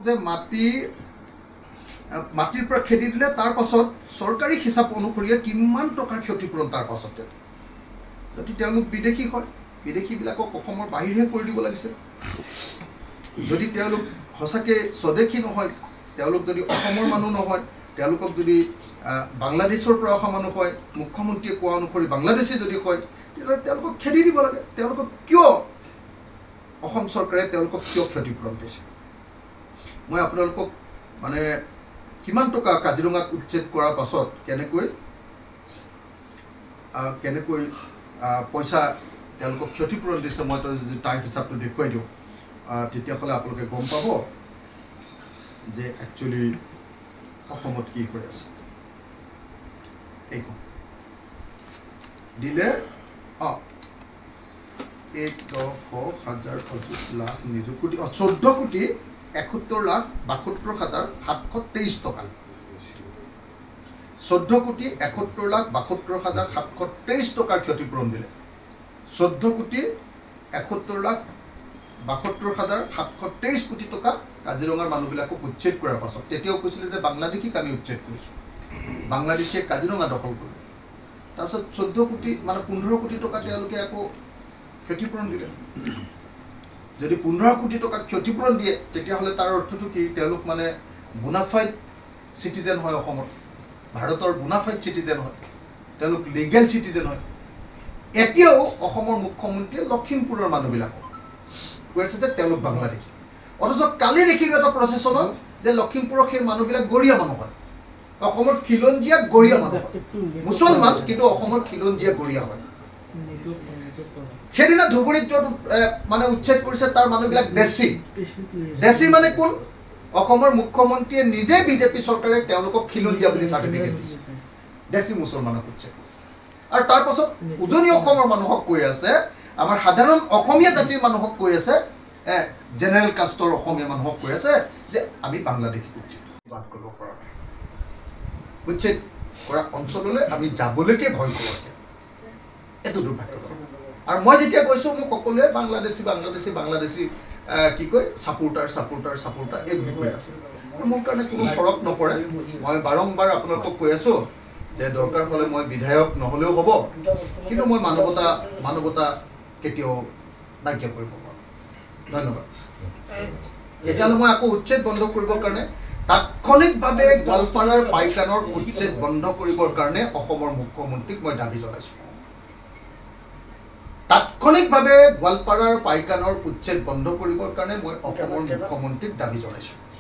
যে মাটিৰ পৰা খেদি দিলে তাৰ পাছত চৰকাৰী হিচাপ অনুসৰি কিমান টকাৰ ক্ষতিপূৰণ তাৰ পাছতে যদি তেওঁলোক বিদেশী হয় বিদেশীবিলাকক অসমৰ বাহিৰহে কৰি দিব লাগিছিল যদি তেওঁলোক সঁচাকে স্বদেশী নহয় তেওঁলোক যদি অসমৰ মানুহ নহয় তেওঁলোকক যদি বাংলাদেশৰ পৰা অহা মানুহ হয় মুখ্যমন্ত্ৰীয়ে কোৱা অনুসৰি বাংলাদেশী যদি হয় তেতিয়াহ'লে তেওঁলোকক খেদি দিব লাগে তেওঁলোকক কিয় অসম চৰকাৰে তেওঁলোকক কিয় ক্ষতিপূৰণ দিছে মই আপোনালোকক মানে কিমান টকা কাজিৰঙাত উচ্ছেদ কৰাৰ পাছত কেনেকৈ পইচা তেওঁলোকক ক্ষতিপূৰণ দিছে মই যদি তাৰ হিচাপটো দেখুৱাই দিওঁ তেতিয়াহ'লে আপোনালোকে গম পাব যে একচুৱেলি অসমত কি হৈ আছে এইখন দিলে 14,71,72,723 টকা 14,71,72,723 টকাৰ ক্ষতিপূৰণ দিলে 14,71,72,723 কোটি টকা কাজিৰঙাৰ মানুহবিলাকক উচ্ছেদ কৰাৰ পাছত তেতিয়াও কৈছিলে যে বাংলাদেশীক আমি উচ্ছেদ কৰিছোঁ বাংলাদেশীয়ে কাজিৰঙা দখল কৰিলে তাৰপিছত 14 কোটি মানে 15 কোটি টকা তেওঁলোকে আকৌ ক্ষতিপূৰণ দিলে যদি 15 কোটি টকা ক্ষতিপূৰণ দিয়ে তেতিয়াহ'লে তাৰ অৰ্থটো কি তেওঁলোক মানে বোনাফাইড সিটিজেন হয় অসমৰ ভাৰতৰ বোনাফাইড সিটিজেন হয় তেওঁলোক লিগেল সিটিজেন হয় এতিয়াও অসমৰ মুখ্যমন্ত্ৰীয়ে লখিমপুৰৰ মানুহবিলাকক কৈছে যে তেওঁলোক বাংলাদেশী অথচ কালি দেখিলো এটা প্ৰচেছনত যে লখিমপুৰৰ সেই মানুহবিলাক গৰিয়া মানুহ হয় অসমৰ খিলঞ্জীয়া গৰিয়া মানুহ মুছলমান কিন্তু অসমৰ খিলঞ্জীয়া গৰিয়া হয় সেদিনা ধুবুৰীত মানে উচ্ছেদ কৰিছে তাৰ মানুহবিলাক দেশী মানে কোন অসমৰ মুখ্যমন্ত্ৰীয়ে নিজে বিজেপি চৰকাৰে তেওঁলোকক খিলঞ্জীয়া বুলি চাৰ্টিফিকেট দিছে দেশী মুছলমানক উচ্ছেদ আৰু তাৰ পাছত উজনি অসমৰ মানুহক কৈ আছে আমাৰ সাধাৰণ অসমীয়া জাতিৰ মানুহক কৈ আছে জেনেৰেল কাষ্টৰ অসমীয়া মানুহক কৈ আছে যে আমি বাংলাদেশী উচ্ছেদ কৰিব পৰা উচ্ছেদ কৰা অঞ্চললৈ আমি যাবলৈকে ভয় কৰোঁ এইটো দুৰ্ভাগ্যজনক আৰু মই যেতিয়া কৈছোঁ মোক সকলোৱে বাংলাদেশী কি কয় সাপোৰ্টাৰ এই বুলি কৈ আছে মোৰ কাৰণে কোনো ফৰক নপৰে মই বাৰম্বাৰ আপোনালোকক কৈ আছোঁ যে দৰকাৰ হ'লে মই বিধায়ক নহ'লেও হ'ব কিন্তু মই মানৱতা কেতিয়াও নাইকিয়া কৰিব পাৰোঁ ধন্যবাদ এতিয়ালৈ মই আকৌ উচ্ছেদ বন্ধ কৰিবৰ কাৰণে তাৎক্ষণিকভাৱে গোৱালপাৰাৰ পাইকানৰ উচ্ছেদ বন্ধ কৰিবৰ কাৰণে অসমৰ মুখ্যমন্ত্ৰীক মই দাবী জনাইছোঁ তাৎক্ষণিকভাৱে গোৱালপাৰাৰ পাইকানৰ উচ্ছেদ বন্ধ কৰিবৰ কাৰণে মই অসমৰ মুখ্যমন্ত্ৰীক দাবী জনাইছোঁ